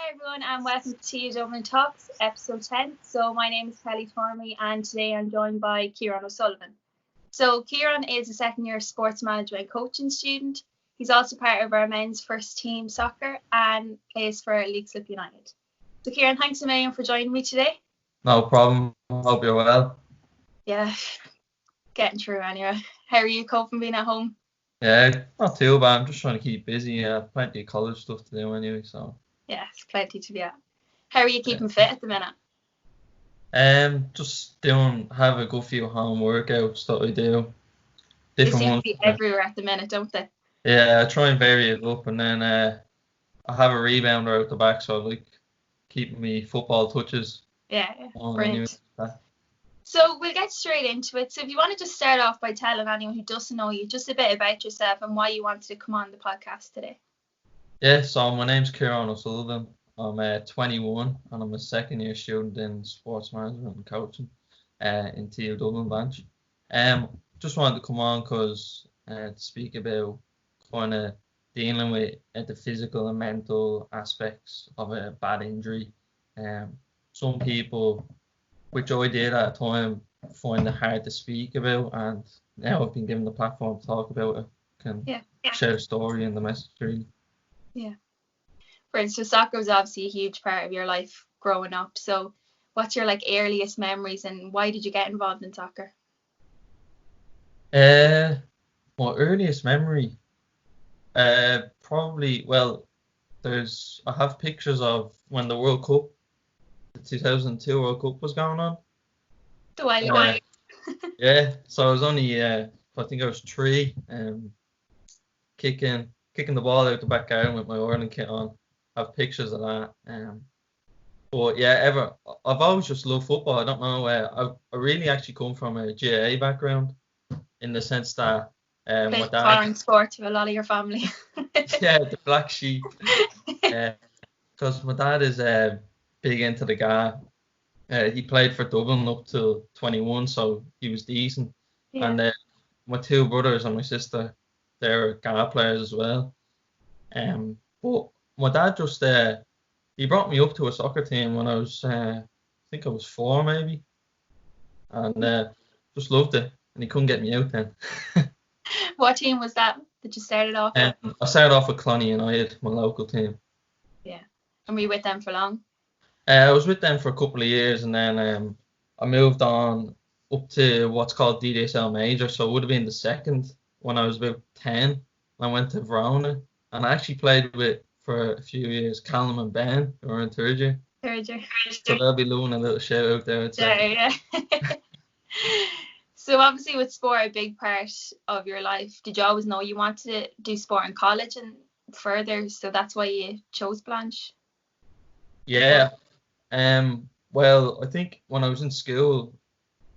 Hi everyone and welcome to TU Dublin Talks, episode 10. So my name is Kelly Tormey and today I'm joined by Ciaran O'Sullivan. So Ciaran is a second year sports management coaching student. He's also part of our men's first team soccer and plays for Leixlip United. So Ciaran, thanks a million for joining me today. No problem. Hope you're well. Yeah, getting through anyway. How are you coping being at home? Yeah, not too bad. I'm just trying to keep busy. Plenty of college stuff to do anyway. So yeah, it's plenty to be at. How are you keeping fit at the minute? Just have a good few home workouts that I do. They seem to be everywhere at the minute, don't they? Yeah, I try and vary it up, and then I have a rebounder out the back, so I like keeping me football touches. Yeah, brilliant. Anyway. So we'll get straight into it. So if you want to just start off by telling anyone who doesn't know you just a bit about yourself and why you wanted to come on the podcast today. Yeah, so my name's Ciaran O'Sullivan. I'm 21 and I'm a second year student in sports management and coaching in TU Dublin Blanchardstown. Just wanted to come on because to speak about kind of dealing with the physical and mental aspects of a bad injury. Some people, which I did at a time, find it hard to speak about, and now I've been given the platform to talk about it, can share a story and the message really. Yeah. Right, so soccer was obviously a huge part of your life growing up. So what's your earliest memories and why did you get involved in soccer? My earliest memory, probably, I have pictures of when the World Cup, the 2002 World Cup was going on. The while ago. Yeah, so I was only, I think I was 3, kicking the ball out the back garden with my Ireland kit on. I have pictures of that. But yeah, I've always just loved football. I don't know. I really actually come from a GAA background, in the sense that my dad. Foreign sport to a lot of your family. Yeah, the black sheep. Because my dad is big into the GAA. He played for Dublin up to 21, so he was decent. Yeah. And my 2 brothers and my sister, they're GAA players as well. But my dad just he brought me up to a soccer team when I was I think I was 4 maybe, and just loved it, and he couldn't get me out then. What team was that you started off with? I started off with Cloney United, my local team. Yeah. And were you with them for long? I was with them for a couple of years, and then I moved on up to what's called DDSL Major, so it would have been the second when I was about 10. I went to Verona, and I actually played with, for a few years, Callum and Ben, who were in 3rd year. 3rd year. So they'll be loving a little shout out there. Yeah. So obviously with sport a big part of your life, did you always know you wanted to do sport in college and further, so that's why you chose Blanche? Yeah. Well, I think when I was in school,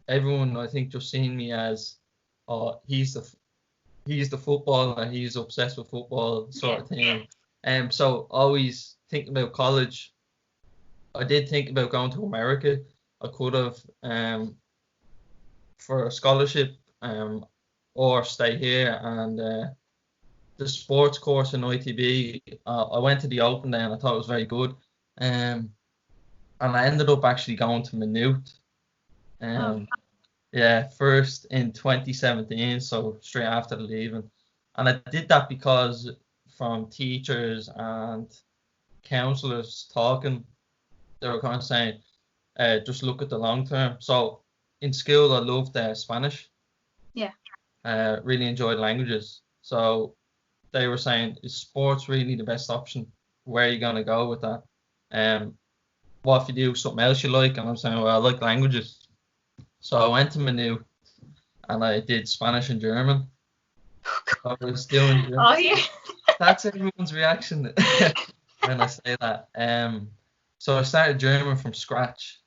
everyone, I think, just seen me as, he's the footballer, he's obsessed with football sort of thing. So always thinking about college, I did think about going to America. I could have for a scholarship or stay here, and the sports course in ITB, I went to the Open there and I thought it was very good, and I ended up actually going to Maynooth. Yeah, first in 2017, so straight after the leaving. And I did that because from teachers and counsellors talking, they were kind of saying, just look at the long term. So in school, I loved Spanish. Yeah. Really enjoyed languages. So they were saying, is sports really the best option? Where are you going to go with that? What if you do something else you like? And I'm saying, well, I like languages. So I went to Maynooth and I did Spanish and German. I was doing German. Oh, yeah. That's everyone's reaction when I say that. So I started German from scratch.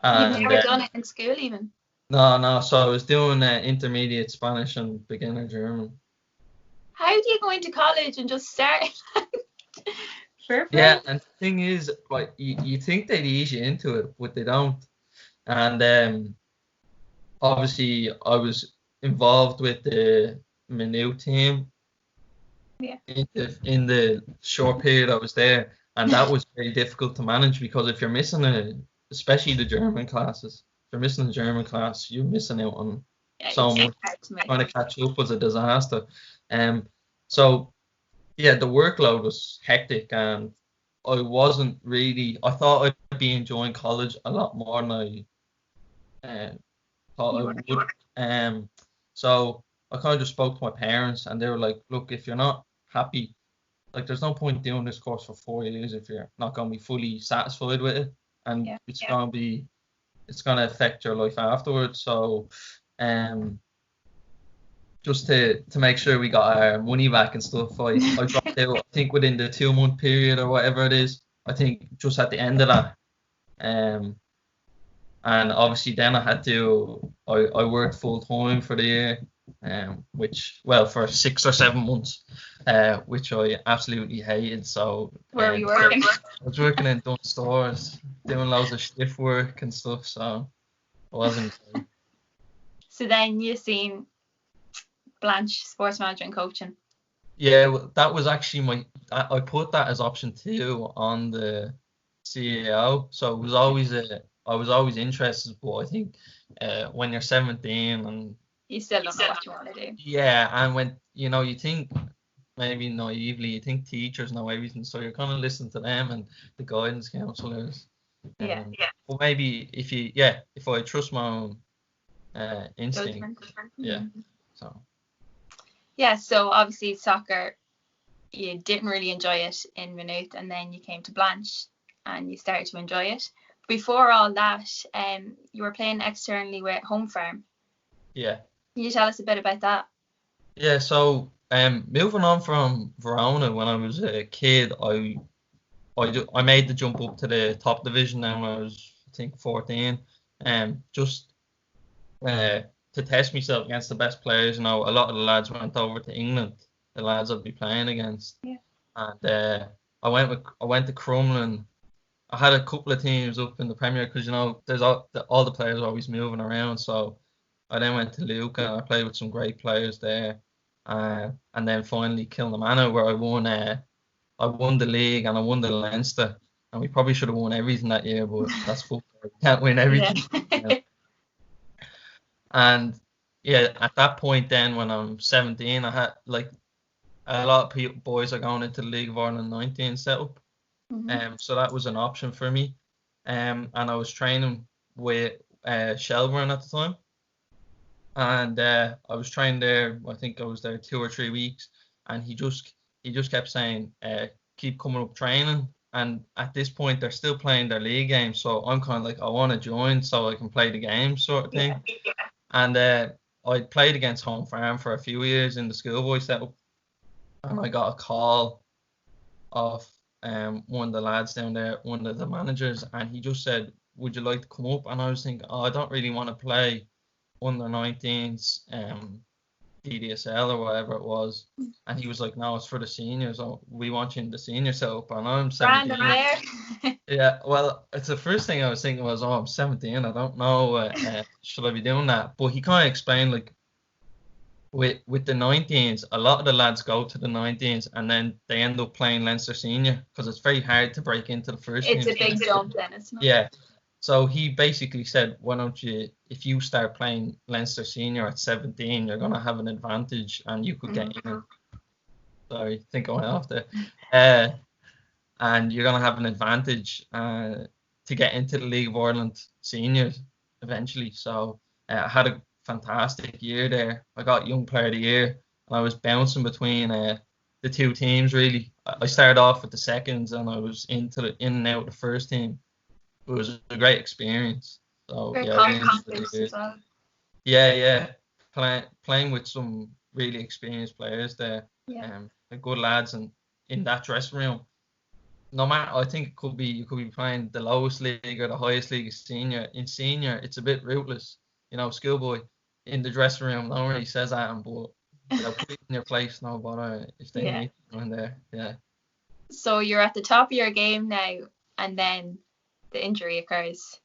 You've never done it in school even? No. So I was doing intermediate Spanish and beginner German. How do you go into college and just start? Yeah, and the thing is, like, you think they'd ease you into it, but they don't. And obviously, I was involved with the Maynooth team. Yeah. In the short period I was there, and that was very difficult to manage because if you're missing especially the German classes, if you're missing a German class, you're missing out on so much. Trying to catch up was a disaster. So yeah, the workload was hectic, and I wasn't really. I thought I'd be enjoying college a lot more than I thought I would. So I kind of just spoke to my parents, and they were like, "Look, if you're not happy, like, there's no point doing this course for 4 years if you're not going to be fully satisfied with it, and it's going to affect your life afterwards." So, just to make sure we got our money back and stuff, I dropped out, I think, within the 2 month period or whatever it is. I think just at the end of that. And obviously then I worked full time for the year, which, well, for 6 or 7 months, which I absolutely hated. So where were you working? I was working in Dunn stores, doing loads of shift work and stuff, so it wasn't good. So then you seen Blanch sports management coaching. Yeah, well, that was actually I put that as option 2 on the CAO, so it was always I was always interested, but I think when you're 17 and you still don't know what you want to do. Yeah, and when you think, maybe naively, you think teachers know everything, so you're kind of listening to them and the guidance counselors. But maybe if I trust my own instinct, so obviously soccer, you didn't really enjoy it in Maynooth, and then you came to Blanch and you started to enjoy it. Before all that, you were playing externally with Home Farm. Yeah. Can you tell us a bit about that? Yeah, so moving on from Verona, when I was a kid, I made the jump up to the top division when I was, I think, 14, just to test myself against the best players. A lot of the lads went over to England, the lads I'd be playing against. Yeah. And I went to Crumlin. I had a couple of teams up in the Premier because there's all the players are always moving around. So I then went to Luca. I played with some great players there, and then finally Kilnamanagh, where I won the league and I won the Leinster. And we probably should have won everything that year, but that's football. You can't win everything. Yeah. And yeah, at that point then, when I'm 17, I had like a lot of boys are going into the League of Ireland 19 setup. So that was an option for me. And I was training with Shelburne at the time. And I was trained there. I think I was there 2 or 3 weeks, and he just kept saying, keep coming up training. And at this point, they're still playing their league games, so I'm kind of like, I want to join so I can play the games, sort of thing. Yeah. And I played against Home Farm for a few years in the schoolboy setup, and I got a call off one of the lads down there, one of the managers, and he just said, would you like to come up? And I was thinking, I don't really want to play under 19s DDSL or whatever it was. And he was like, no, it's for the seniors. So we want you in the senior setup. And I'm 17. Yeah, well, it's the first thing I was thinking was, I'm 17. I don't know, should I be doing that? But he kind of explained, like, with the 19s, a lot of the lads go to the 19s and then they end up playing Leinster Senior because it's very hard to break into the first team. It's a big jump then, isn't it? Yeah. So he basically said, why don't you, if you start playing Leinster Senior at 17, you're going to have an advantage and you could get in. Sorry, I think I went off there. And you're going to have an advantage to get into the League of Ireland Seniors eventually. So I had a fantastic year there. I got Young Player of the Year, and I was bouncing between the two teams, really. I started off with the seconds and I was in and out of the first team. It was a great experience. So yeah, playing with some really experienced players there. Good lads, and in that dressing room, no matter, I think you could be playing the lowest league or the highest league of senior. In senior, it's a bit ruthless. Schoolboy in the dressing room, no one really says that, but they'll put you in your place, no bother if they need you in there. Yeah. So you're at the top of your game now, and then the injury occurs.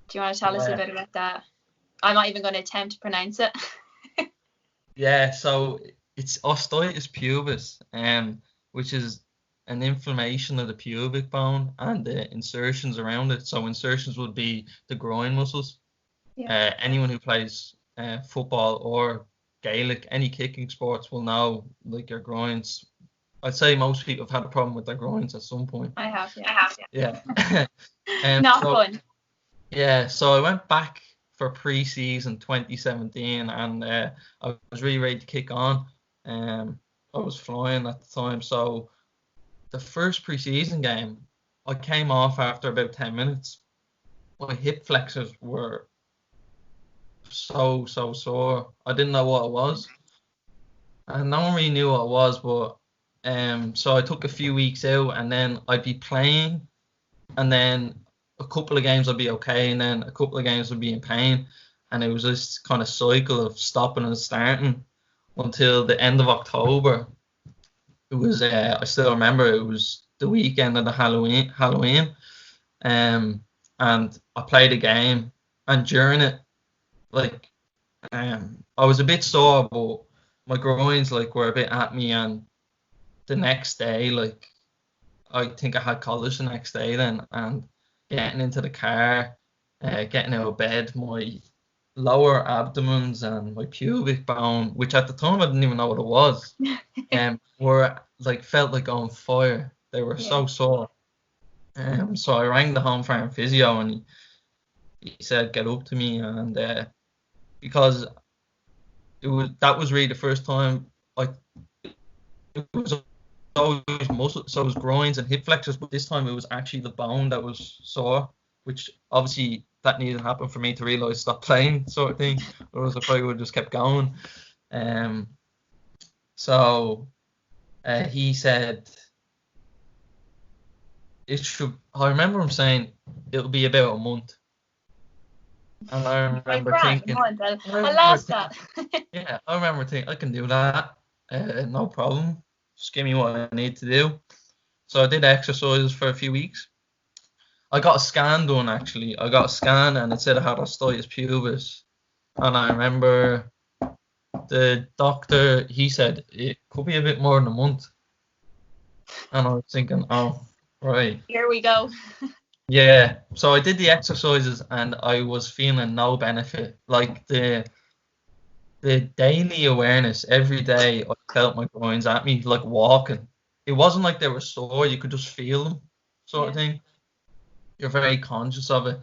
Do you want to tell us a bit about that? I'm not even going to attempt to pronounce it. Yeah, so it's osteitis pubis, which is an inflammation of the pubic bone and the insertions around it. So insertions would be the groin muscles. Yeah. Anyone who plays football or Gaelic, any kicking sports will know, like, your groins. I'd say most people have had a problem with their groins at some point. I have, yeah. Yeah. Not so, fun. Yeah, so I went back for pre-season 2017, and I was really ready to kick on. I was flying at the time, so the first pre-season game, I came off after about 10 minutes. My hip flexors were so sore. I didn't know what it was, and no one really knew what it was. But so I took a few weeks out, and then I'd be playing, and then a couple of games I'd be okay, and then a couple of games I'd be in pain, and it was this kind of cycle of stopping and starting until the end of October. It was I still remember it was the weekend of the Halloween, and I played a game, and during it, like, I was a bit sore, but my groins, like, were a bit at me, and the next day, like, I think I had college the next day then, and getting into the car, getting out of bed, my lower abdomens and my pubic bone, which at the time I didn't even know what it was, were, like, felt like on fire. They were so sore. So I rang the home farm physio, and he said, get up to me, and because that was really the first time it was always muscle, so it was groins and hip flexors, but this time it was actually the bone that was sore, which obviously that needed to happen for me to realise stop playing, sort of thing, or else I probably would have just kept going. So he said it should. I remember him saying it'll be about a month, and I remember thinking, I lost that. Yeah, I remember thinking I can do that, no problem. Just give me what I need to do. So I did exercises for a few weeks. I got a scan done, actually. I got a scan, and it said I had osteitis pubis. And I remember the doctor, he said it could be a bit more than a month. And I was thinking, oh, right. Here we go. Yeah. So I did the exercises, and I was feeling no benefit. Like, the daily awareness, every day I felt my groins at me, like walking. It wasn't like they were sore, you could just feel them, sort of thing. You're very conscious of it.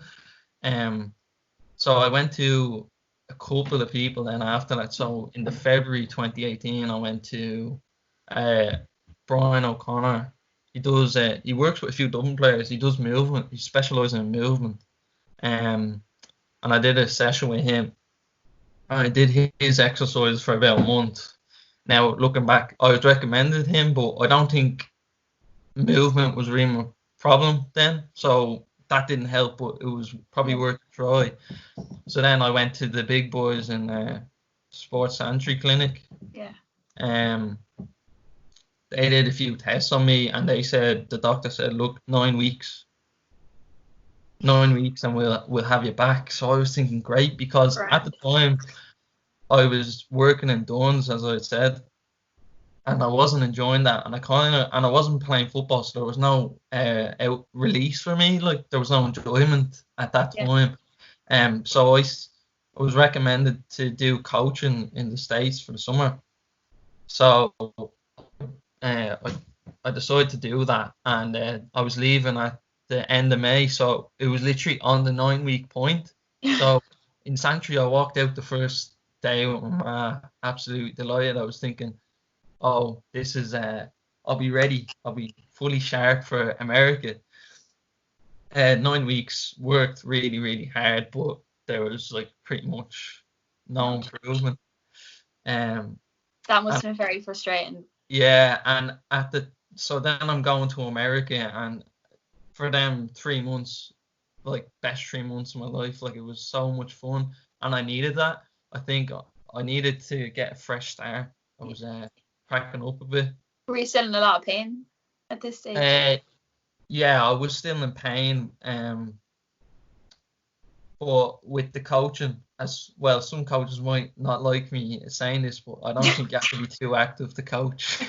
So I went to a couple of people then after that. So in the February 2018, I went to Brian O'Connor. He works with a few Dublin players. He does movement. He specialises in movement. And I did a session with him. I did his exercise for about a month. Now, looking back, I was recommended him, but I don't think movement was really my problem then. So that didn't help, but it was probably worth a try. So then I went to the big boys in Sports Sanctuary Clinic. Yeah. They did a few tests on me, and the doctor said, look, 9 weeks. 9 weeks and we'll have you back. So I was thinking, great, because at the time I was working in Duns, as I said, and I wasn't enjoying that, and I wasn't playing football, so there was no out release for me. Like, there was no enjoyment at that time. So I was recommended to do coaching in the States for the summer. So I decided to do that, and I was leaving at the end of May, so it was literally on the 9-week point. So in Sanctuary, I walked out the first day with my ma, absolutely delighted. I was thinking, oh, this is I'll be ready. I'll be fully sharp for America. 9 weeks worked really, really hard, but there was, like, pretty much no improvement. That must have been very frustrating. Yeah, and so then I'm going to America, and for them 3 months, like, best 3 months of my life. Like, it was so much fun, and I needed that. I think I needed to get a fresh start. I was cracking up a bit. Were you still in a lot of pain at this stage? Yeah, I was still in pain. But with the coaching as well, some coaches might not like me saying this, but I don't think you have to be too active to coach.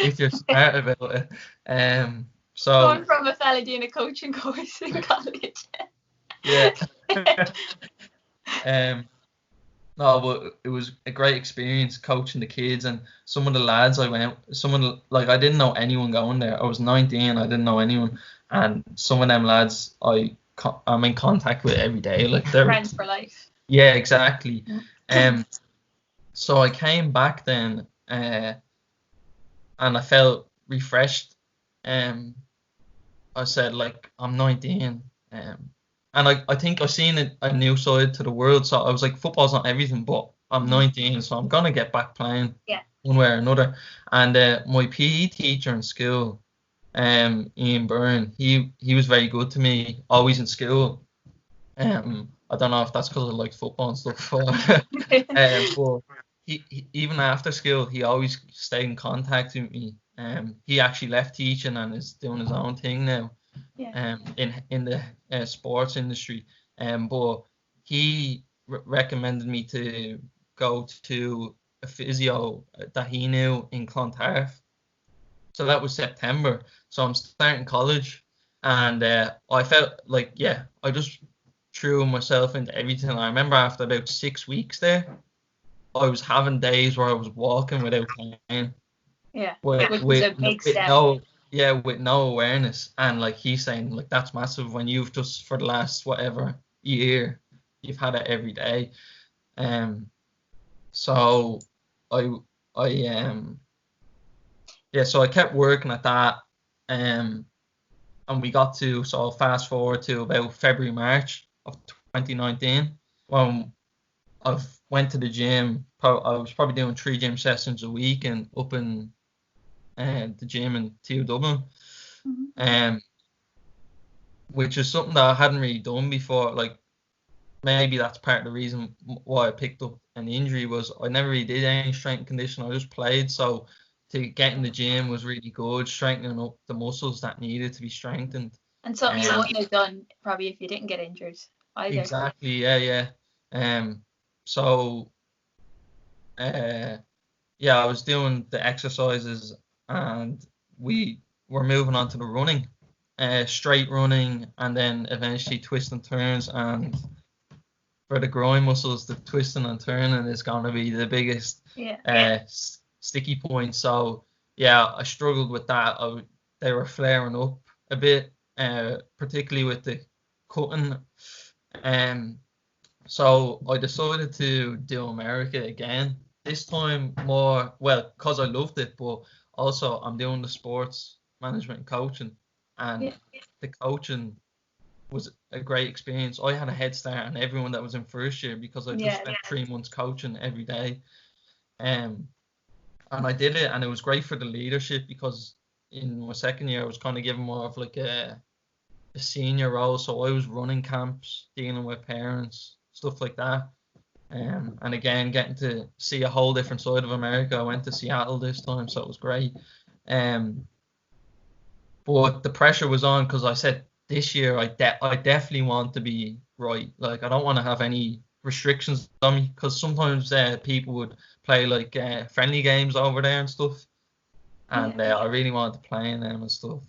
if you're smart about it. So Going from a fella doing a coaching course in college. yeah. No, but it was a great experience coaching the kids, and some of the lads I didn't know anyone going there. I was 19, I didn't know anyone, and some of them lads I'm in contact with every day. Like they're friends for life. Yeah, exactly. So I came back then, and I felt refreshed. I said, like, I'm 19, and I think I've seen a new side to the world. So I was like, football's not everything, but I'm 19, so I'm gonna get back playing one way or another. And my PE teacher in school, Ian Byrne, he was very good to me, always in school. I don't know if that's because I like football and stuff, but he even after school, he always stayed in contact with me. He actually left teaching and is doing his own thing now. In the sports industry. But he recommended me to go to a physio that he knew in Clontarf. So that was September. So I'm starting college, and I felt like, I just threw myself into everything. I remember after about 6 weeks there, I was having days where I was walking without pain. Yeah, with a big step. With no awareness. And like he's saying, like, that's massive when you've just for the last whatever year you've had it every day. So I kept working at that, and we got to, so fast forward to about February, March of 2019, when I went to the gym. I was probably doing 3 gym sessions a week and up in the gym in TU Dublin, which is something that I hadn't really done before. Like, maybe that's part of the reason why I picked up an injury, was I never really did any strength and conditioning. I just played, so to get in the gym was really good, strengthening up the muscles that needed to be strengthened. And something you wouldn't have done probably if you didn't get injured either. Exactly, yeah. So I was doing the exercises, and we were moving on to the running, straight running, and then eventually twist and turns. And for the groin muscles, the twisting and turning is going to be the biggest sticky point. So I struggled with that. They were flaring up a bit, particularly with the cutting. So I decided to do America again. This time more, well, because I loved it, but also I'm doing the sports management and coaching, and the coaching was a great experience. I had a head start on everyone that was in first year because I just spent 3 months coaching every day. And I did it, and it was great for the leadership, because in my second year I was kind of given more of like a senior role. So I was running camps, dealing with parents, stuff like that. And again, getting to see a whole different side of America. I went to Seattle this time, so it was great. But the pressure was on, because I said this year I definitely want to be right. Like, I don't want to have any restrictions on me, because sometimes people would play like friendly games over there and stuff, and I really wanted to play in them and stuff.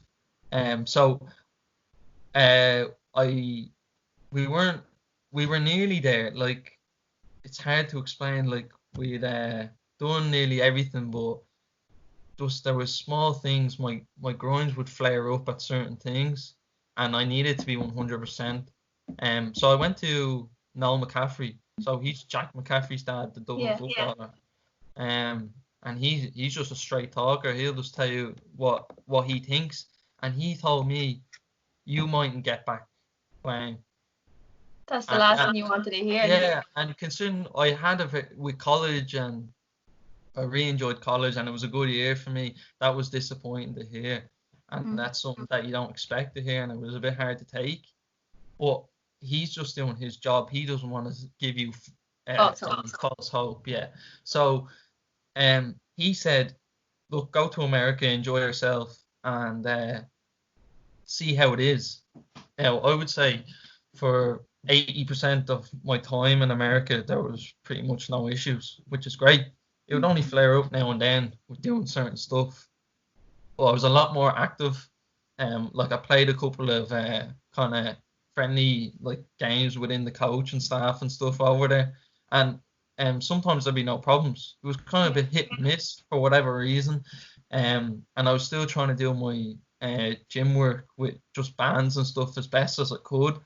So we were nearly there. Like, it's hard to explain. Like, we'd done nearly everything, but just there was small things. My groins would flare up at certain things, and I needed to be 100%. So I went to Noel McCaffrey. So he's Jack McCaffrey's dad, the Dublin footballer. And he's just a straight talker. He'll just tell you what he thinks. And he told me, you mightn't get back playing. That's the last thing you wanted to hear. Yeah, and considering I had it with college, and I really enjoyed college, and it was a good year for me, that was disappointing to hear. And that's something that you don't expect to hear, and it was a bit hard to take. But he's just doing his job. He doesn't want to give you false hope. Yeah. So he said, look, go to America, enjoy yourself, and see how it is. Now, I would say for 80% of my time in America, there was pretty much no issues, which is great. It would only flare up now and then with doing certain stuff. but I was a lot more active. Like I played a couple of kind of friendly like games within the coach and staff and stuff over there, and sometimes there'd be no problems. It was kind of a hit and miss for whatever reason, and I was still trying to do my gym work with just bands and stuff as best as I could.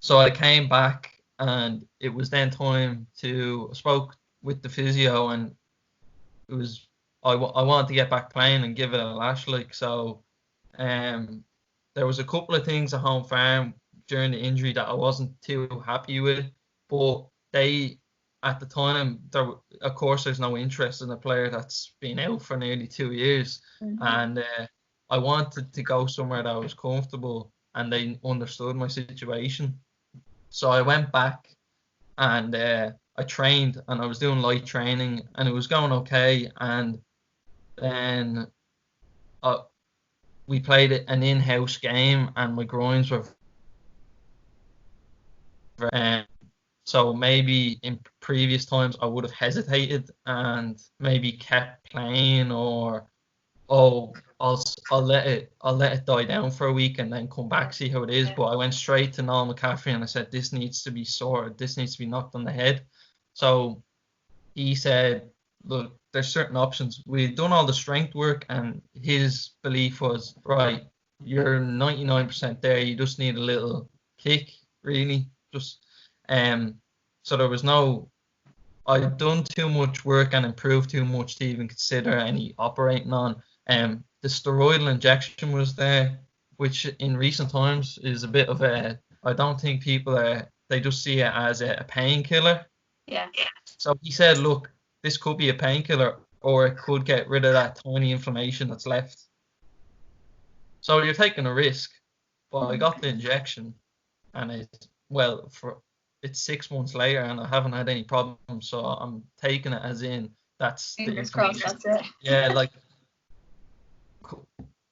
So I came back, and it was then time to I spoke with the physio, and it was I wanted to get back playing and give it a lash. Like so, um, there was a couple of things at home farm during the injury that I wasn't too happy with, but they at the time there of course there's no interest in a player that's been out for nearly 2 years, and I wanted to go somewhere that was comfortable and they understood my situation. So I went back, and I trained, and I was doing light training and it was going okay, and then uh, we played an in-house game and my groins were so maybe in previous times I would have hesitated and maybe kept playing, or oh I'll let it die down for a week and then come back, see how it is. But I went straight to Noel McCaffrey and I said, this needs to be sorted, this needs to be knocked on the head. So he said, look, there's certain options. We've done all the strength work, and his belief was, right, you're 99% there, you just need a little kick, really. Just so there was no, I'd done too much work and improved too much to even consider any operating on. The steroidal injection was there, which in recent times is a bit of a, I don't think people are, they just see it as a painkiller. Yeah. So he said, look, this could be a painkiller, or it could get rid of that tiny inflammation that's left. So you're taking a risk. But I got the injection, and it's 6 months later and I haven't had any problems. So I'm taking it as in that's the Fingers crossed, that's it. Yeah, like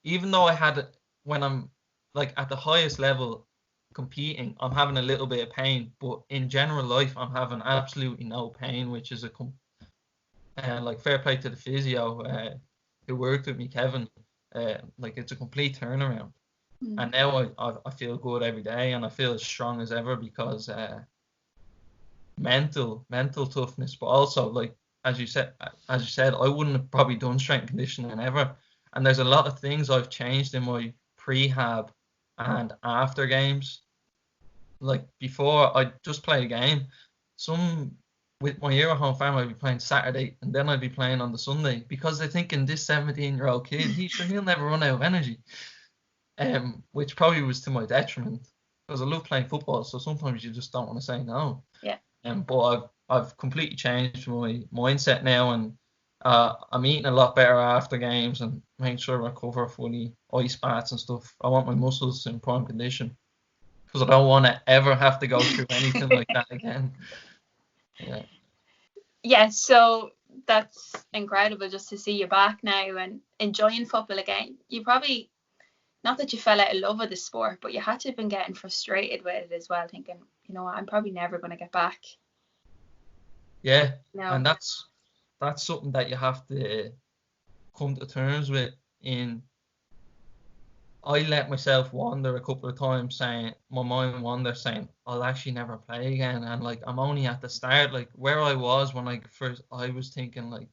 even though I had it when I'm like at the highest level competing, I'm having a little bit of pain, but in general life I'm having absolutely no pain, which is like fair play to the physio who worked with me, Kevin. Like it's a complete turnaround. And now I feel good every day, and I feel as strong as ever because mental toughness, but also like as you said, I wouldn't have probably done strength and conditioning ever. And there's a lot of things I've changed in my prehab and after games. Like before, I just play a game. With my year at home farm, I'd be playing Saturday, and then I'd be playing on the Sunday because they're thinking this 17-year-old kid, he'll never run out of energy. Which probably was to my detriment because I love playing football, so sometimes you just don't want to say no. Yeah. But I've completely changed my mindset now, and I'm eating a lot better after games and making sure I recover fully, ice baths and stuff. I want my muscles in prime condition because I don't want to ever have to go through anything like that again. Yeah. Yeah, so that's incredible just to see you back now and enjoying football again. You probably, not that you fell out of love with the sport, but you had to have been getting frustrated with it as well, thinking, you know what, I'm probably never going to get back. Yeah, and that's something that you have to come to terms with. I let myself wander a couple of times, saying my mind wander, saying I'll actually never play again, and like I'm only at the start. Like where I was when I was thinking like,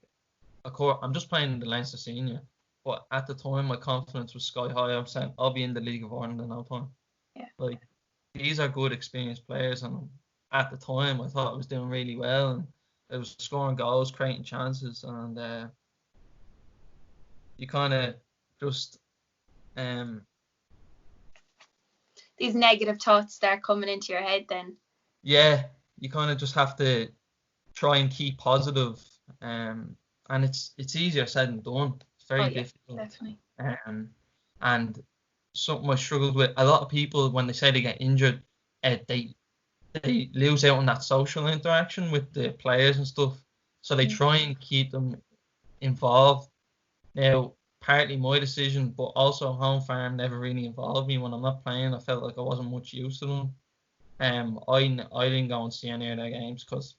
of course, I'm just playing in the Leinster Senior. But at the time, my confidence was sky high. I'm saying I'll be in the League of Ireland in no time. Yeah. Like these are good, experienced players, and at the time, I thought I was doing really well, and I was scoring goals, creating chances, and you kind of just these negative thoughts start coming into your head. Then yeah, you kind of just have to try and keep positive, and it's easier said than done. It's very difficult. Definitely. And something I struggled with. A lot of people, when they say they get injured, they lose out on that social interaction with the players and stuff. So they try and keep them involved. Now, partly my decision, but also home farm never really involved me when I'm not playing. I felt like I wasn't much use to them. I didn't go and see any of their games because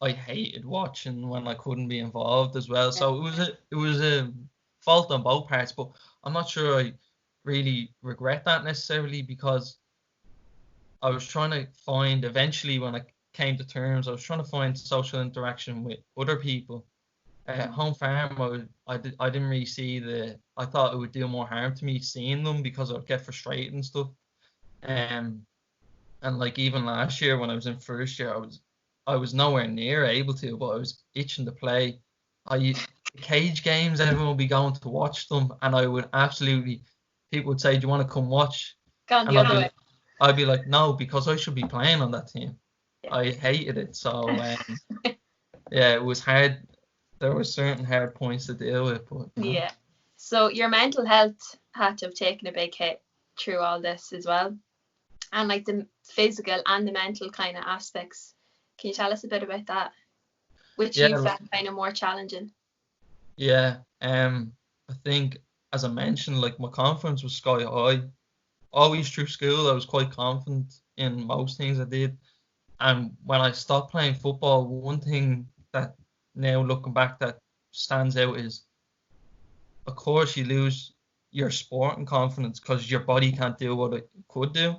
I hated watching when I couldn't be involved as well. So it was a fault on both parts, but I'm not sure I really regret that necessarily, because I was trying to find, eventually when I came to terms, I was trying to find social interaction with other people. At home farm, I didn't really see I thought it would do more harm to me seeing them, because I'd get frustrated and stuff. And like even last year when I was in first year, I was nowhere near able to, but I was itching to play. Cage games, everyone would be going to watch them, and I would absolutely, people would say, "Do you want to come watch?" Gone the And other way. I'd be like, "No, because I should be playing on that team." Yeah. I hated it. So yeah, it was hard. There were certain hard points to deal with, but Yeah. So your mental health had to have taken a big hit through all this as well, and like the physical and the mental kind of aspects. Can you tell us a bit about that, which you found kind of more challenging? Yeah. I think, as I mentioned, like my confidence was sky high. Always through school, I was quite confident in most things I did. And when I stopped playing football, one thing that now looking back that stands out is, of course, you lose your sporting confidence because your body can't do what it could do.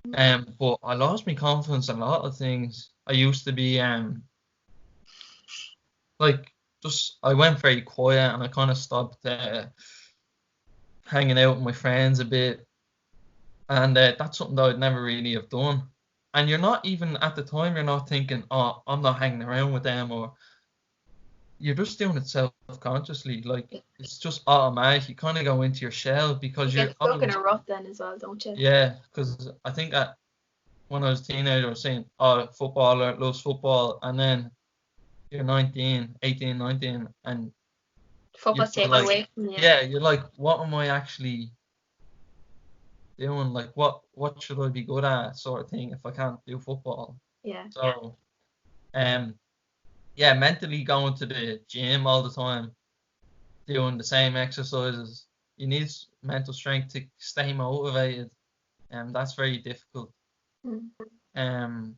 But I lost my confidence in a lot of things. I used to be like, just I went very quiet, and I kind of stopped hanging out with my friends a bit, and that's something that I'd never really have done. And you're not even at the time, you're not thinking, "Oh, I'm not hanging around with them," or you're just doing it self-consciously. Like, it's just automatic. You kind of go into your shell because You you're get stuck in a rut then as well, don't you? yeah. Because I think that when I was a teenager, I was saying, "Oh, footballer loves football," and then you're 19, 18, 19, and you're Football's taken like, away from you. yeah, you're like, what am I actually doing? Like, what should I be good at, sort of thing, if I can't do football? Yeah. So, yeah, mentally going to the gym all the time, doing the same exercises, you need mental strength to stay motivated, and that's very difficult. Mm. Um,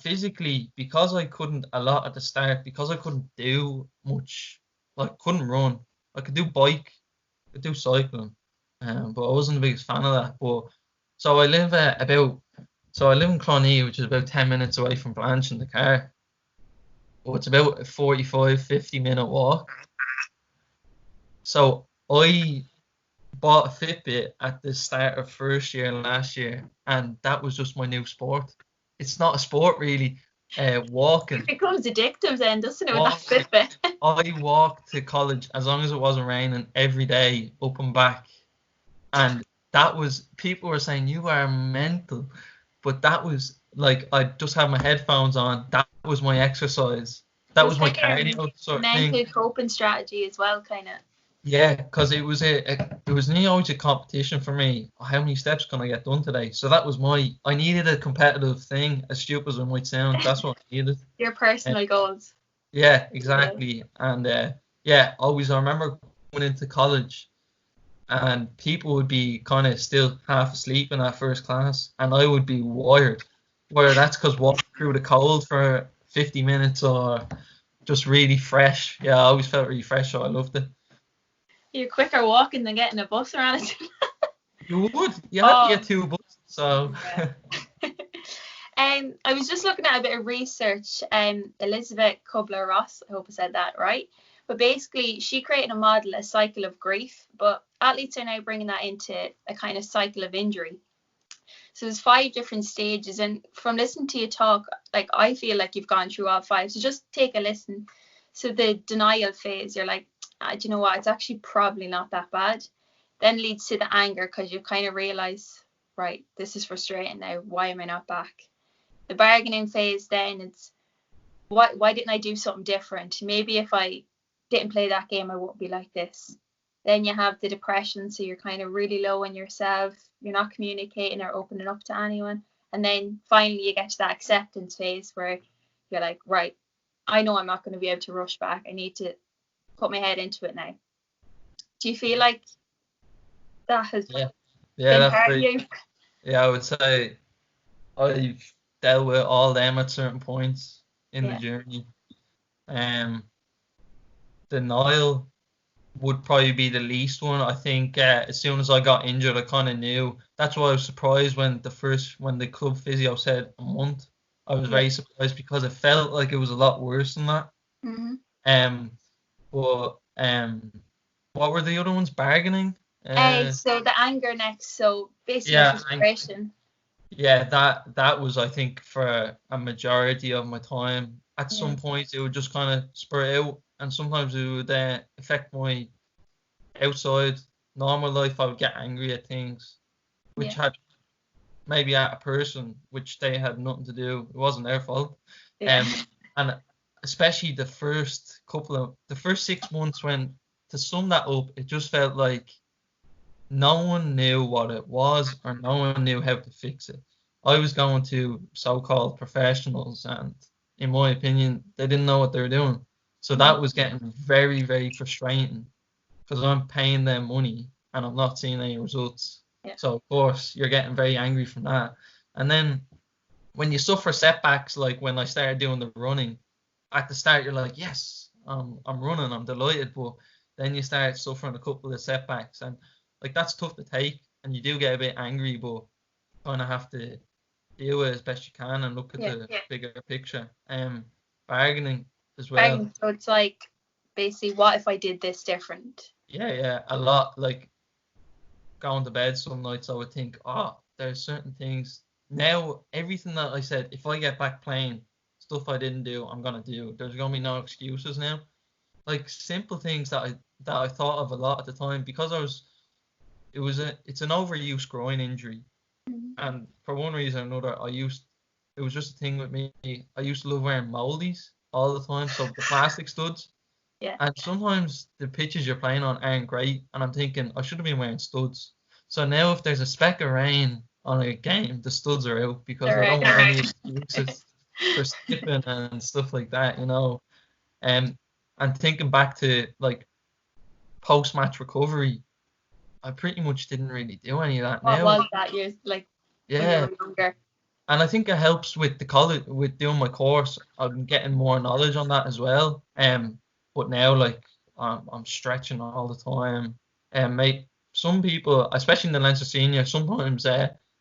Physically, because I couldn't a lot at the start, because I couldn't do much, like couldn't run. I could do bike, I could do cycling, but I wasn't the biggest fan of that. But so I live so I live in Clonee, which is about 10 minutes away from Blanch in the car. But it's about a 45, 50-minute walk. So I bought a Fitbit at the start of first year last year, and that was just my new sport. It's not a sport really, walking. It becomes addictive then, doesn't it, with Walk, that Fitbit? I walked to college as long as it wasn't raining every day, up and back. And that was, people were saying, "You are mental." But that was like, I just had my headphones on. That was my exercise. That was my cardio sort of thing. Mental coping strategy as well, kind of. Yeah, because it was it was nearly always a competition for me. How many steps can I get done today? So that was I needed a competitive thing, as stupid as it might sound. That's what I needed. Your personal goals. Yeah, exactly. And yeah, always I remember going into college, and people would be kind of still half asleep in that first class, and I would be wired. Whether that's because walking through the cold for 50 minutes or just really fresh. Yeah, I always felt really fresh, so I loved it. You're quicker walking than getting a bus or anything. You would. You have to get two buses, so. Yeah. I was just looking at a bit of research. Elizabeth Kubler-Ross, I hope I said that right. But basically, she created a model, a cycle of grief. But athletes are now bringing that into a kind of cycle of injury. So there's 5 different stages, and from listening to you talk, like I feel like you've gone through all 5. So just take a listen. So the denial phase, you're like, do you know what? It's actually probably not that bad. Then leads to the anger because you kind of realize, right, this is frustrating now. Why am I not back? The bargaining phase, then it's why didn't I do something different? Maybe if I didn't play that game, I won't be like this. Then you have the depression, so you're kind of really low on yourself. You're not communicating or opening up to anyone. And then finally you get to that acceptance phase where you're like, right, I know I'm not going to be able to rush back. I need to put my head into it now. Do you feel like that has been hard for you? Yeah, I would say I've dealt with all them at certain points. in the journey. Denial would probably be the least one. I think as soon as I got injured, I kind of knew. That's why I was surprised when the club physio said a month. I was very surprised because it felt like it was a lot worse than that. Mm-hmm. But what were the other ones? Bargaining. So the anger next. So basically frustration. Yeah, that was, I think, for a majority of my time. At some point, it would just kind of spur out, and sometimes it would affect my outside normal life. I would get angry at things, which had maybe at a person, which they had nothing to do. It wasn't their fault. And especially the first 6 months, when, to sum that up, it just felt like no one knew what it was, or no one knew how to fix it. I was going to so-called professionals, and in my opinion, they didn't know what they were doing. So that was getting very, very frustrating, because I'm paying them money and I'm not seeing any results. So of course you're getting very angry from that. And then when you suffer setbacks, like when I started doing the running, at the start you're like, yes, I'm running, I'm delighted. But then you start suffering a couple of setbacks, and like that's tough to take, and you do get a bit angry, but kind of have to deal with it as best you can and look at the bigger picture. Bargaining as well. Bargaining, so it's like basically, what if I did this different? Yeah, a lot. Like going to bed some nights, I would think, there's certain things. Now, everything that I said, if I get back playing, stuff I didn't do, I'm gonna do. There's gonna be no excuses now. Like simple things that I thought of a lot at the time, because it's an overuse groin injury, and for one reason or another, it was just a thing with me. I used to love wearing moldies all the time, so the plastic studs. And sometimes the pitches you're playing on aren't great, and I'm thinking I should have been wearing studs. So now if there's a speck of rain on a game, the studs are out, because I don't want any excuses for skipping and stuff like that, And thinking back to like post-match recovery, I pretty much didn't really do any of that. What was that? You're like, when you were younger. And I think it helps with the college, with doing my course. I'm getting more knowledge on that as well. But now, like, I'm stretching all the time. Mate, some people, especially in the Leinster Senior, sometimes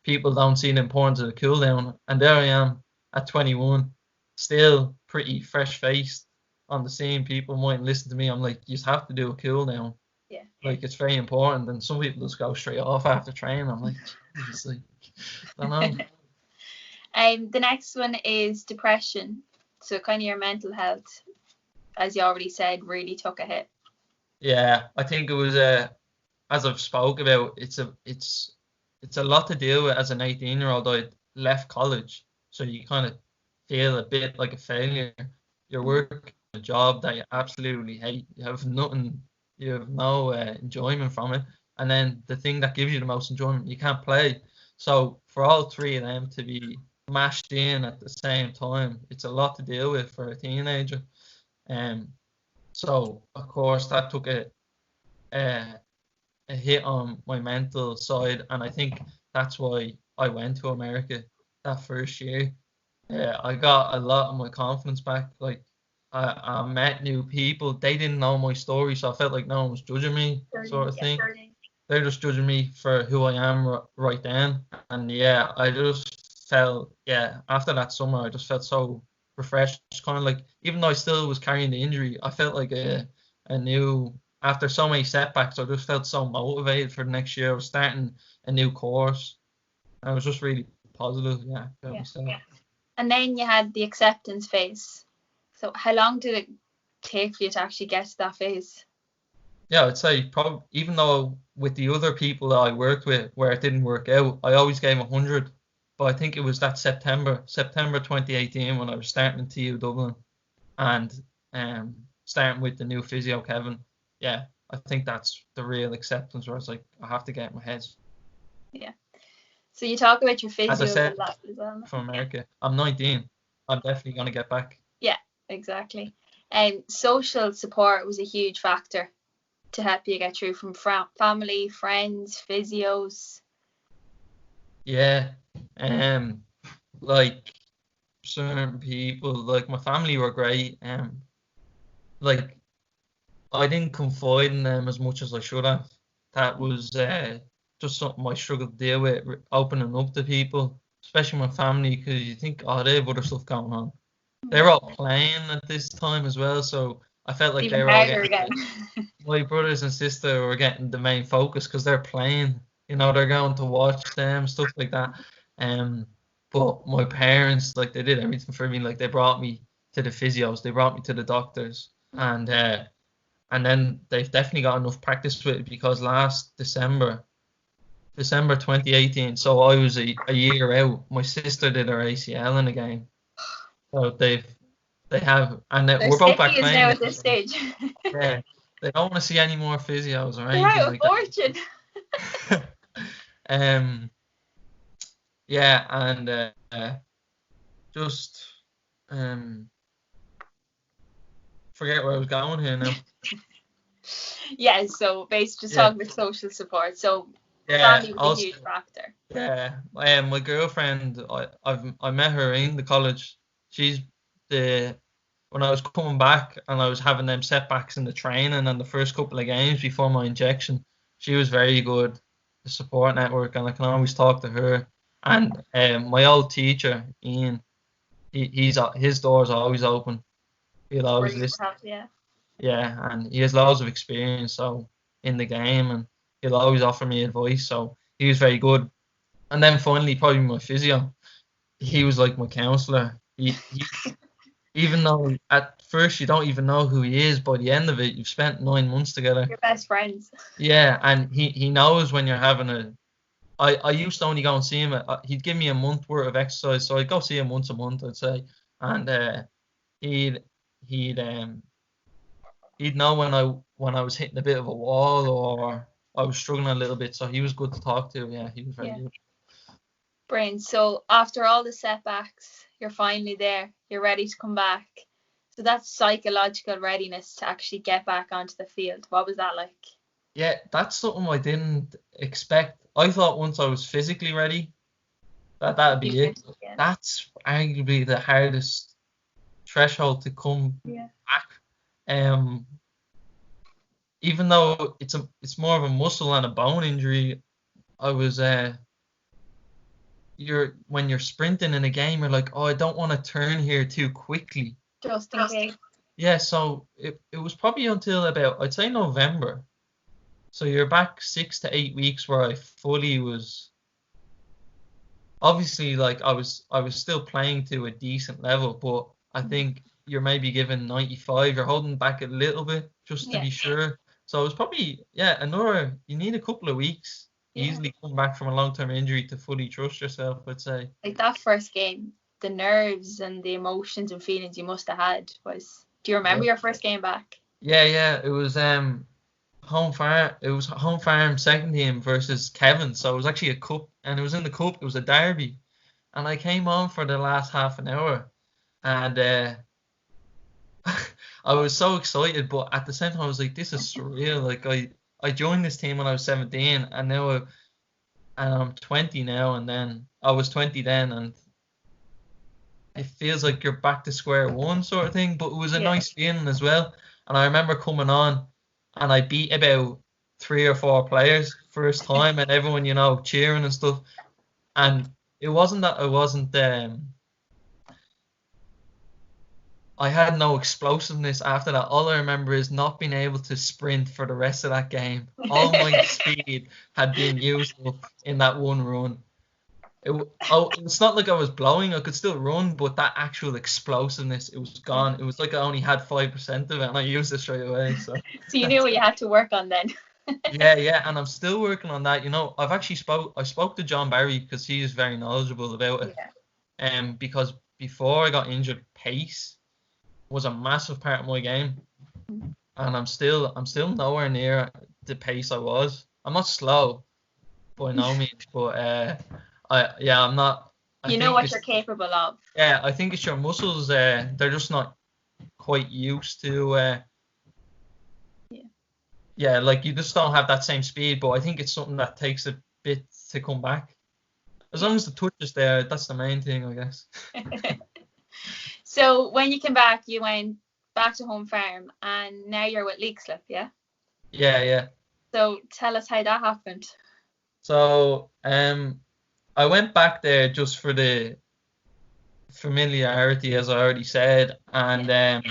people don't see the importance of the cool down. And there I am at 21, still pretty fresh faced on the scene. People mightn't listen to me. I'm like, you just have to do a cool down. Yeah. Like, it's very important. And some people just go straight off after training. I'm like, Jesus, like, I don't know. The next one is depression. So kind of your mental health, as you already said, really took a hit. Yeah, I think it was as I've spoke about, it's a lot to deal with as an 18-year-old. I left college, so you kind of feel a bit like a failure. You're working a job that you absolutely hate. You have no enjoyment from it, and then the thing that gives you the most enjoyment, you can't play. So for all three of them to be mashed in at the same time, it's a lot to deal with for a teenager. So of course that took a hit on my mental side, and I think that's why I went to America that first year. I got a lot of my confidence back. Like I met new people. They didn't know my story, so I felt like no one was judging me, sort of thing. They're just judging me for who I am right then. And I just felt, after that summer, I just felt so refreshed. Kind of like, even though I still was carrying the injury, I felt like a new, after so many setbacks, I just felt so motivated for the next year. I was starting a new course. I was just really positive, about myself. And then you had the acceptance phase. So how long did it take for you to actually get to that phase? Yeah, I'd say probably, even though with the other people that I worked with where it didn't work out, I always gave 100. But I think it was that September 2018, when I was starting in TU Dublin and starting with the new physio, Kevin. Yeah, I think that's the real acceptance, where it's like, I have to get my head. Yeah. So you talk about your physio. As I said, as well. From America, I'm 19. I'm definitely going to get back. Yeah, exactly. Social support was a huge factor to help you get through, from family, friends, physios. Yeah, like certain people. Like my family were great. Like I didn't confide in them as much as I should have. That was just something I struggled to deal with, opening up to people, especially my family, because you think, oh, they have other stuff going on. They were all playing at this time as well, so I felt like Even they were all harder getting again. my brothers and sister were getting the main focus because they're playing. You know, they're going to watch them, stuff like that. Um, but my parents, like, they did everything for me. Like, they brought me to the physios, they brought me to the doctors, and then they've definitely got enough practice with it because last December 2018, so I was a year out. My sister did her ACL in a game, so they have, and They're we're both back stitches playing now now. at this stage. Yeah, they don't want to see any more physios or They're anything out of like fortune. that. um, yeah, and just forget where I was going here now. Yeah, so basically just Yeah, talking about social support. So yeah. family was a Also, huge factor. yeah. My girlfriend, I met her in the college. She's the when I was coming back and I was having them setbacks in the training and the first couple of games before my injection, she was very good. The support network, and I can always talk to her. And my old teacher, Ian, his doors are always open. He'll It's always brilliant to listen. have, yeah. Yeah, and he has loads of experience so in the game, and he'll always offer me advice. So he was very good. And then finally, probably my physio. He was like my counselor. He even though at first you don't even know who he is, by the end of it, you've spent 9 months together. Your best friends. Yeah, and he knows when you're having a. I used to only go and see him. He'd give me a month worth of exercise, so I'd go see him once a month, I'd say, and he'd he'd he'd know when I was hitting a bit of a wall or I was struggling a little bit. So he was good to talk to. Yeah, he was very Yeah. good. Brilliant. So after all the setbacks, you're finally there. You're ready to come back. So that's psychological readiness to actually get back onto the field. What was that like? Yeah, that's something I didn't expect. I thought once I was physically ready, that'd be it. Yeah. That's arguably the hardest threshold to come Yeah. back. Um, even though it's more of a muscle and a bone injury, I was when you're sprinting in a game, you're like, oh, I don't want to turn here too quickly. Just in case. Yeah, so it was probably until about I'd say November. So you're back 6 to 8 weeks where I fully was obviously like I was still playing to a decent level, but I think you're maybe given 95, you're holding back a little bit just to Yeah. be sure. So it was probably you need a couple of weeks easily come back from a long-term injury to fully trust yourself, I'd say. Like that first game, the nerves and the emotions and feelings you must have had was. Do you remember your first game back? Yeah, it was home farm second team versus Kevin, so it was actually a cup, and it was in the cup, it was a derby, and I came on for the last half an hour, and I was so excited, but at the same time I was like, this is surreal. Like I joined this team when I was 17, and now I'm 20 now, and then I was 20 then, and it feels like you're back to square one sort of thing, but it was a nice feeling as well. And I remember coming on and I beat about 3 or 4 players first time, and everyone, cheering and stuff. And it wasn't that I had no explosiveness after that. All I remember is not being able to sprint for the rest of that game. All my speed had been used up in that one run. It's not like I was blowing. I could still run, but that actual explosiveness, it was gone. It was like I only had 5% of it, and I used it straight away. So you knew what you had to work on then. yeah, and I'm still working on that. I've actually I spoke to John Barry because he is very knowledgeable about it. Because before I got injured, pace was a massive part of my game, and I'm still nowhere near the pace I was. I'm not slow by no means, but I'm not. You know what you're capable of. Yeah, I think it's your muscles. They're just not quite used to. Yeah, like you just don't have that same speed. But I think it's something that takes a bit to come back. As long as the touch is there, that's the main thing, I guess. So when you came back, you went back to home farm, and now you're with Leixlip, yeah? Yeah. So tell us how that happened. So I went back there just for the familiarity, as I already said, and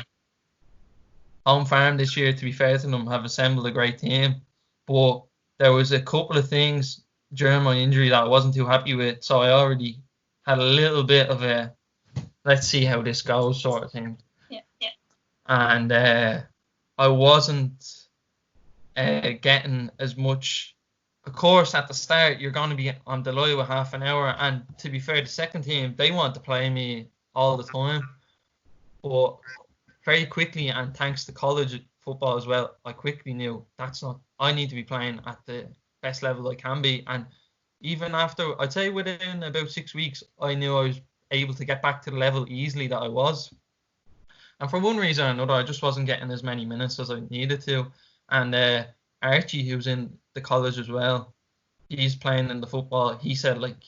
home farm this year, to be fair to them, have assembled a great team, but there was a couple of things during my injury that I wasn't too happy with, so I already had a little bit of a let's see how this goes sort of thing. Yeah. And I wasn't getting as much. Of course, at the start, you're going to be on delay with half an hour, and to be fair, the second team, they want to play me all the time, but very quickly, and thanks to college football as well, I quickly knew that's not, I need to be playing at the best level I can be. And even after, I'd say within about 6 weeks, I knew I was able to get back to the level easily that I was. And for one reason or another, I just wasn't getting as many minutes as I needed to. And Archie, who's in the college as well, he's playing in the football. He said, like,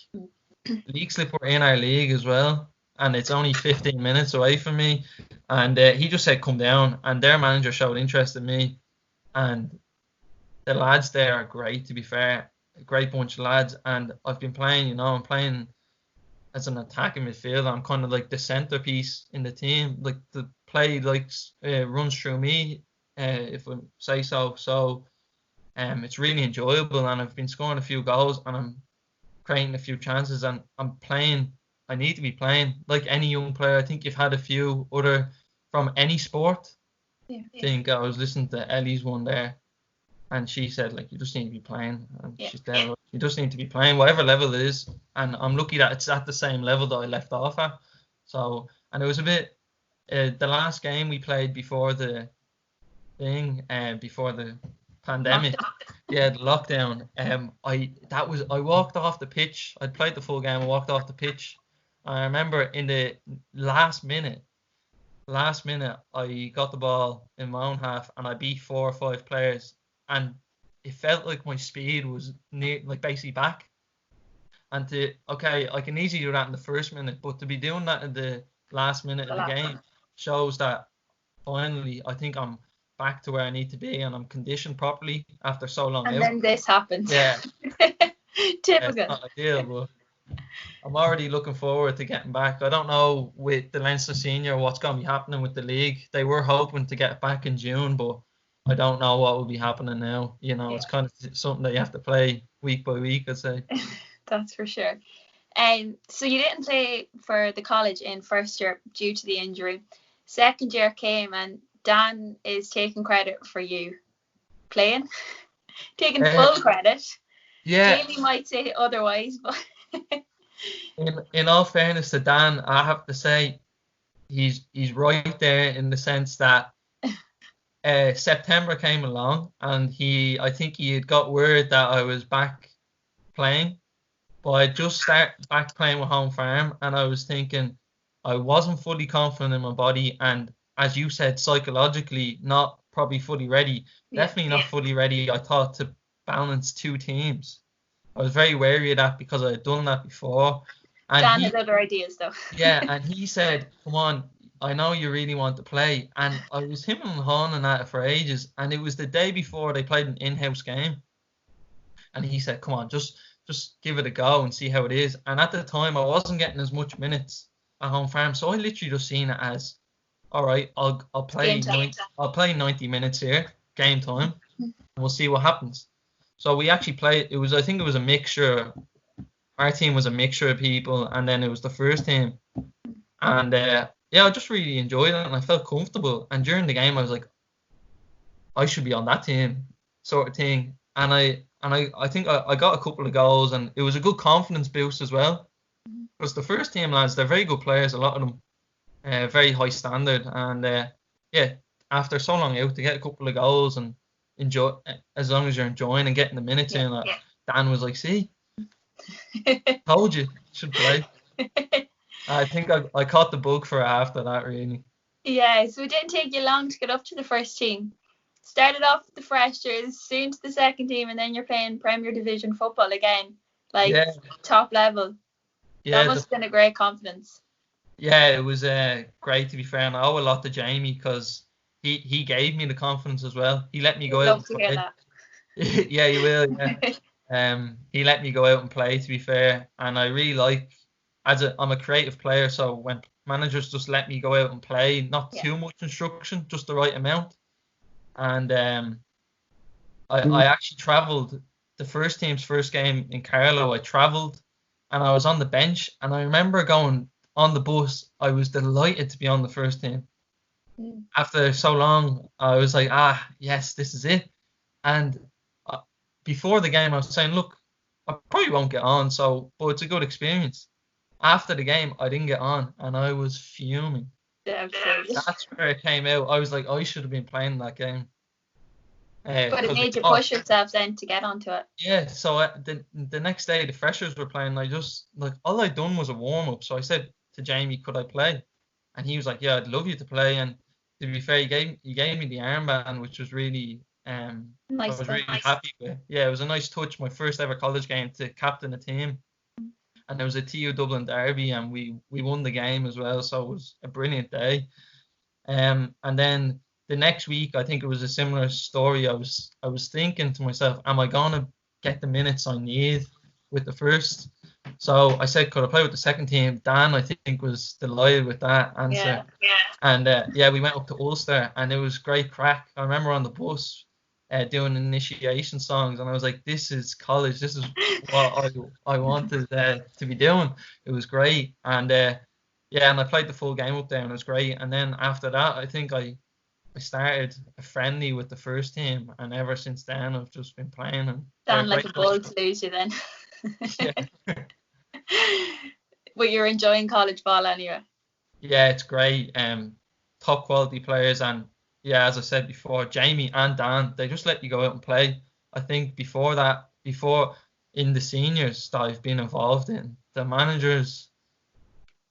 Leixlip were in our league as well, and it's only 15 minutes away from me. And he just said, come down. And their manager showed interest in me. And the lads there are great, to be fair. A great bunch of lads. And I've been playing, I'm playing as an attacking midfielder. I'm kind of like the centerpiece in the team. Like the play runs through me, if I say so. So it's really enjoyable, and I've been scoring a few goals, and I'm creating a few chances, and I'm playing. I need to be playing like any young player. I think you've had a few other from any sport. Yeah. I think I was listening to Ellie's one there, and she said, like, you just need to be playing. And she's there. You just need to be playing, whatever level it is. And I'm lucky that it's at the same level that I left off at. So, and it was a bit, the last game we played before the thing, before the pandemic, the lockdown. I walked off the pitch. I'd played the full game. I walked off the pitch. I remember in the last minute, I got the ball in my own half, and I beat 4 or 5 players, and it felt like my speed was basically back. And I can easily do that in the first minute, but to be doing that in the last minute of the game shows that finally I think I'm back to where I need to be, and I'm conditioned properly after so long. And then this happened. Yeah. Typical. It's not ideal, but I'm already looking forward to getting back. I don't know with the Leinster Senior what's going to be happening with the league. They were hoping to get back in June, but I don't know what will be happening now. It's kind of something that you have to play week by week, I'd say. That's for sure. So you didn't play for the college in first year due to the injury. Second year came, and Dan is taking credit for you playing, taking full credit. Yeah. Jamie might say otherwise, but in all fairness to Dan, I have to say he's right there in the sense that September came along, and I think he had got word that I was back playing, but I just started back playing with home farm, and I was thinking I wasn't fully confident in my body, and as you said, psychologically not probably fully ready. Definitely not fully ready, I thought, to balance 2 teams. I was very wary of that because I had done that before. And Dan had other ideas though. Yeah, and he said, come on, I know you really want to play. And I was him and hawing at it for ages, and it was the day before they played an in-house game. And he said, come on, just give it a go and see how it is. And at the time, I wasn't getting as much minutes at home farm, so I literally just seen it as, all right, I'll play 90 minutes here, game time, and we'll see what happens. So we actually played. I think it was a mixture. Our team was a mixture of people, and then it was the first team. And I just really enjoyed it, and I felt comfortable. And during the game, I was like, I should be on that team, sort of thing. And I think I got a couple of goals, and it was a good confidence boost as well. Because the first team lads, they're very good players, a lot of them, very high standard. And after so long out, to get a couple of goals and enjoy, as long as you're enjoying and getting the minutes in, Dan was like, see, told you should play. I think I caught the bug for it after that, really. Yeah, so it didn't take you long to get up to the first team. Started off with the freshers, soon to the second team, and then you're playing Premier Division football again, top level. That must have been a great confidence. Yeah, it was great, to be fair, and I owe a lot to Jamie because he gave me the confidence as well. He let me go I'd out love and to hear play. that. Yeah, you will. Yeah. He let me go out and play, to be fair, and I really like, I'm a creative player, so when managers just let me go out and play, not Yeah. too much instruction, just the right amount. And I actually travelled the first team's first game in Carlow. I travelled and I was on the bench, and I remember going on the bus. I was delighted to be on the first team. After so long, I was like, yes, this is it. And before the game, I was saying, look, I probably won't get on, but it's a good experience. After the game, I didn't get on, and I was fuming. That's where it came out. I was like, I should have been playing that game. But it made you push yourself then to get onto it. Yeah, so the next day the freshers were playing. I just, like, all I'd done was a warm up. So I said to Jamie, could I play? And he was like, yeah, I'd love you to play. And to be fair, he gave me the armband, which was really nice. I was really happy with. Yeah, it was a nice touch. My first ever college game to captain a team, and there was a TU Dublin derby, and we won the game as well. So it was a brilliant day. And then the next week, I think it was a similar story. I was thinking to myself, am I gonna get the minutes I need with the first? So I said, could I play with the second team? Dan, I think, was delighted with that answer. Yeah. And we went up to Ulster, and it was great crack. I remember on the bus doing initiation songs, and I was like, this is college. This is what I wanted to be doing. It was great. And and I played the full game up there, and it was great. And then after that, I think I started a friendly with the first team, and ever since then, I've just been playing. And sound like a bull to lose you then. Yeah. But you're enjoying college ball anyway. Yeah, it's great. Top quality players, and yeah, as I said before, Jamie and Dan, they just let you go out and play. I think before in the seniors that I've been involved in, the managers,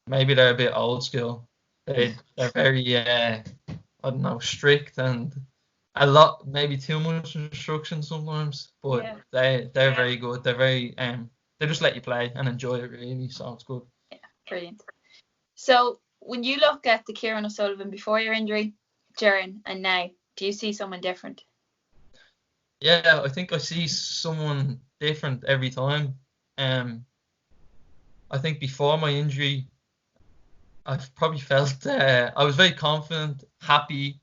maybe they're a bit old school. They're very I don't know, strict, and a lot, maybe too much instruction sometimes. But they're very good. They're very they just let you play and enjoy it, really. So it's good. Yeah, brilliant. So when you look at the Ciaran O'Sullivan before your injury, Ciaran, and now, do you see someone different? Yeah, I think I see someone different every time. I think before my injury, I've probably felt I was very confident, happy,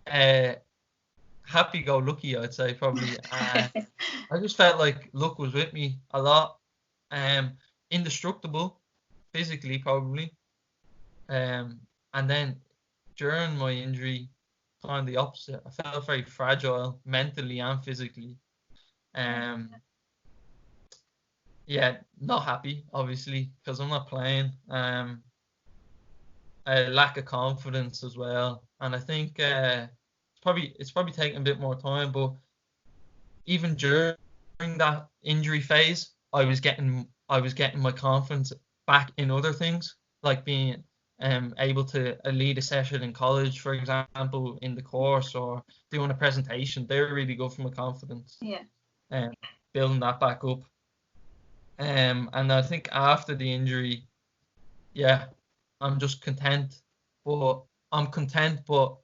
happy-go-lucky, I'd say, probably. I just felt like luck was with me a lot. Indestructible, physically, probably. And then during my injury, kind of the opposite. I felt very fragile, mentally and physically. Not happy, obviously, because I'm not playing. A lack of confidence as well, and I think it's probably taking a bit more time. But even during that injury phase, I was getting my confidence back in other things, like being able to lead a session in college, for example, in the course, or doing a presentation. They're really good for my confidence. Yeah. Building that back up. And I think after the injury, I'm just content. But I'm content, but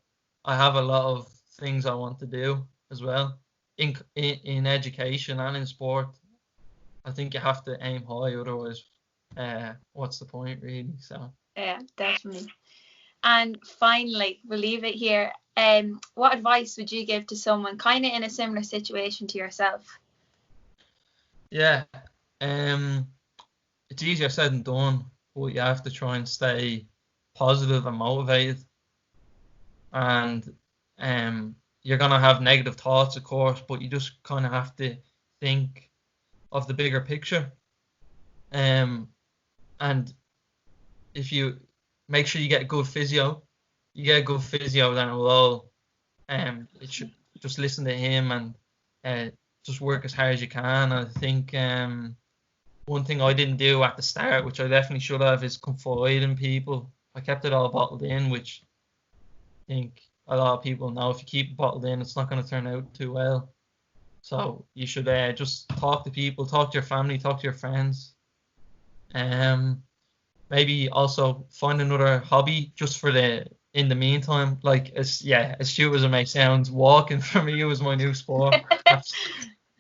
I have a lot of things I want to do as well. In education and in sport, I think you have to aim high, otherwise, what's the point, really? So. Yeah, definitely. And finally, we'll leave it here. What advice would you give to someone kind of in a similar situation to yourself? Yeah, it's easier said than done, but you have to try and stay positive and motivated. And you're gonna have negative thoughts, of course, but you just kind of have to think of the bigger picture. And if you make sure you get a good physio, then it will all. It should just listen to him and just work as hard as you can. I think one thing I didn't do at the start, which I definitely should have, is confide in people. I kept it all bottled in, which I think a lot of people know if you keep it bottled in, it's not going to turn out too well. So you should just talk to people, talk to your family, talk to your friends. maybe also find another hobby just for in the meantime. Like as stupid as it may sound, walking for me was my new sport.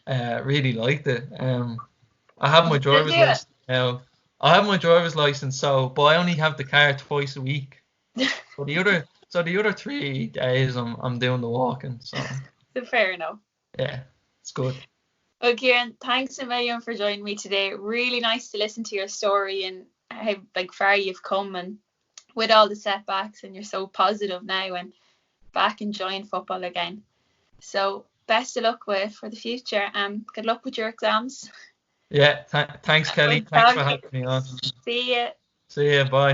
Really liked it. I have my Still driver's do it. license now. I have my driver's license, but I only have the car twice a week. So the other 3 days I'm doing the walking. So Fair enough. yeah, it's good. Well, Ciaran, thanks a million for joining me today. Really nice to listen to your story and how far you've come, and with all the setbacks, and you're so positive now and back enjoying football again. So best of luck for the future. Good luck with your exams. Yeah, thanks, Kelly. Well, Thanks for having me on. see you. See you. Bye.